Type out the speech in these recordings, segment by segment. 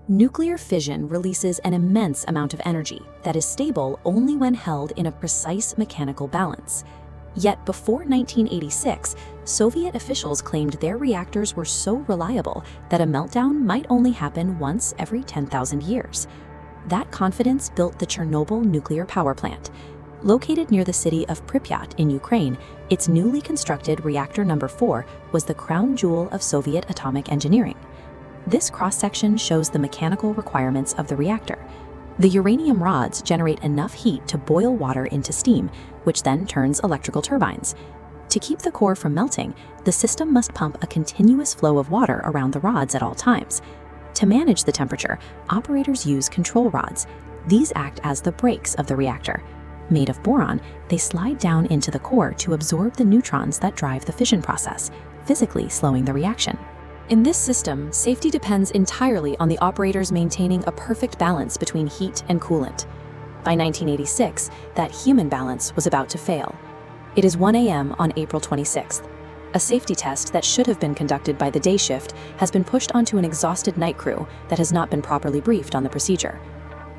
Nuclear fission releases an immense amount of energy that is stable only when held in a precise mechanical balance. Yet before 1986, Soviet officials claimed their reactors were so reliable that a meltdown might only happen once every 10,000 years. That confidence built the Chernobyl nuclear power plant. Located near the city of Pripyat in Ukraine, its newly constructed reactor number 4 was the crown jewel of Soviet atomic engineering. This cross-section shows the mechanical requirements of the reactor. The uranium rods generate enough heat to boil water into steam, which then turns electrical turbines. To keep the core from melting, the system must pump a continuous flow of water around the rods at all times. To manage the temperature, operators use control rods. These act as the brakes of the reactor. Made of boron, they slide down into the core to absorb the neutrons that drive the fission process, physically slowing the reaction. In this system, safety depends entirely on the operators maintaining a perfect balance between heat and coolant. By 1986, that human balance was about to fail. It is 1 a.m. on April 26th. A safety test that should have been conducted by the day shift has been pushed onto an exhausted night crew that has not been properly briefed on the procedure.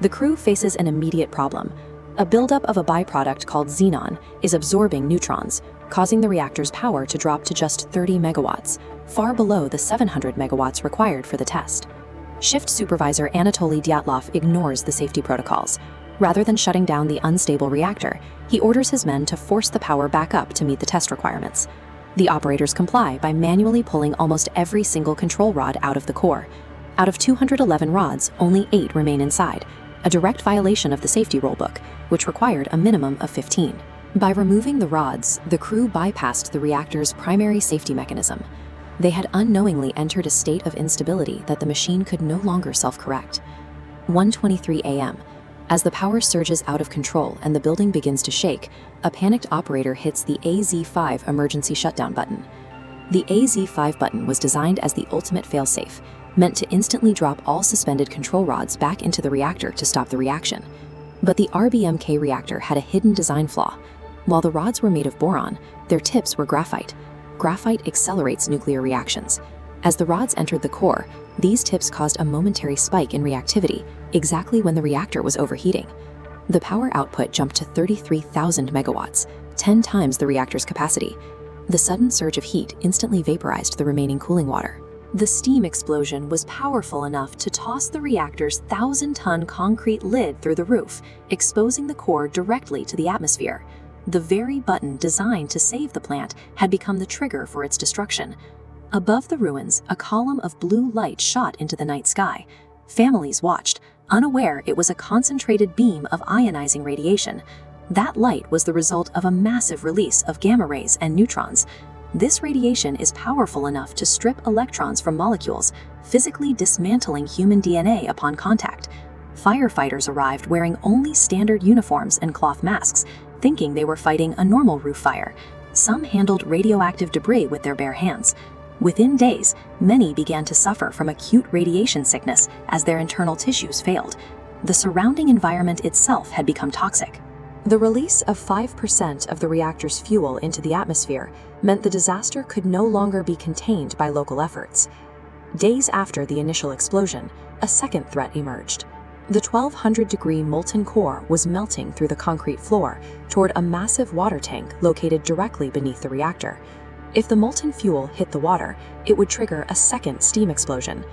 The crew faces an immediate problem. A buildup of a byproduct called xenon is absorbing neutrons, causing the reactor's power to drop to just 30 megawatts, far below the 700 megawatts required for the test. Shift supervisor Anatoly Dyatlov ignores the safety protocols. Rather than shutting down the unstable reactor, he orders his men to force the power back up to meet the test requirements. The operators comply by manually pulling almost every single control rod out of the core. Out of 211 rods, only 8 remain inside, a direct violation of the safety rulebook, which required a minimum of 15. By removing the rods, the crew bypassed the reactor's primary safety mechanism. They had unknowingly entered a state of instability that the machine could no longer self-correct. 1:23 a.m. As the power surges out of control and the building begins to shake, a panicked operator hits the AZ5 emergency shutdown button. The AZ5 button was designed as the ultimate failsafe, meant to instantly drop all suspended control rods back into the reactor to stop the reaction. But the RBMK reactor had a hidden design flaw. While the rods were made of boron, their tips were graphite. Graphite accelerates nuclear reactions. As the rods entered the core, these tips caused a momentary spike in reactivity, exactly when the reactor was overheating. The power output jumped to 33,000 megawatts, 10 times the reactor's capacity. The sudden surge of heat instantly vaporized the remaining cooling water. The steam explosion was powerful enough to toss the reactor's 1,000-ton concrete lid through the roof, exposing the core directly to the atmosphere. The very button designed to save the plant had become the trigger for its destruction. Above the ruins, a column of blue light shot into the night sky. Families watched, unaware it was a concentrated beam of ionizing radiation. That light was the result of a massive release of gamma rays and neutrons. This radiation is powerful enough to strip electrons from molecules, physically dismantling human DNA upon contact. Firefighters arrived wearing only standard uniforms and cloth masks, thinking they were fighting a normal roof fire. Some handled radioactive debris with their bare hands. Within days, many began to suffer from acute radiation sickness as their internal tissues failed. The surrounding environment itself had become toxic. The release of 5% of the reactor's fuel into the atmosphere meant the disaster could no longer be contained by local efforts. Days after the initial explosion, a second threat emerged. The 1,200-degree molten core was melting through the concrete floor toward a massive water tank located directly beneath the reactor. If the molten fuel hit the water, it would trigger a second steam explosion.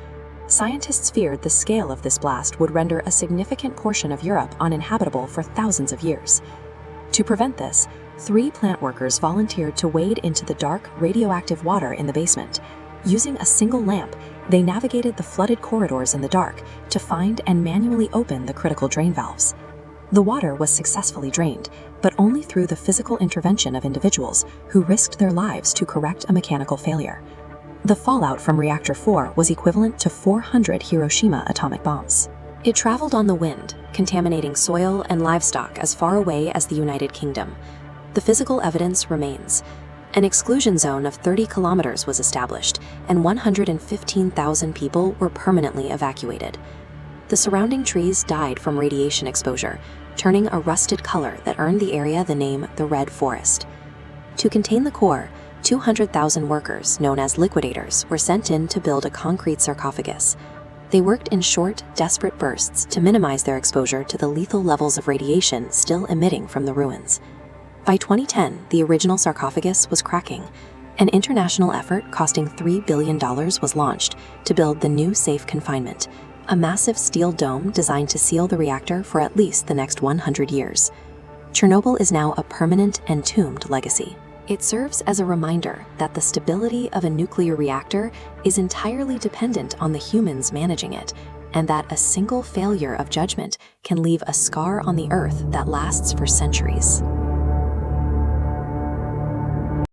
Scientists feared the scale of this blast would render a significant portion of Europe uninhabitable for thousands of years. To prevent this, 3 plant workers volunteered to wade into the dark, radioactive water in the basement. Using a single lamp, they navigated the flooded corridors in the dark to find and manually open the critical drain valves. The water was successfully drained, but only through the physical intervention of individuals who risked their lives to correct a mechanical failure. The fallout from Reactor 4 was equivalent to 400 Hiroshima atomic bombs. It traveled on the wind, contaminating soil and livestock as far away as the United Kingdom. The physical evidence remains. An exclusion zone of 30 kilometers was established, and 115,000 people were permanently evacuated. The surrounding trees died from radiation exposure, turning a rusted color that earned the area the name the Red Forest. To contain the core, 200,000 workers, known as liquidators, were sent in to build a concrete sarcophagus. They worked in short, desperate bursts to minimize their exposure to the lethal levels of radiation still emitting from the ruins. By 2010, the original sarcophagus was cracking. An international effort costing $3 billion was launched to build the new safe confinement, a massive steel dome designed to seal the reactor for at least the next 100 years. Chernobyl is now a permanent entombed legacy. It serves as a reminder that the stability of a nuclear reactor is entirely dependent on the humans managing it, and that a single failure of judgment can leave a scar on the Earth that lasts for centuries.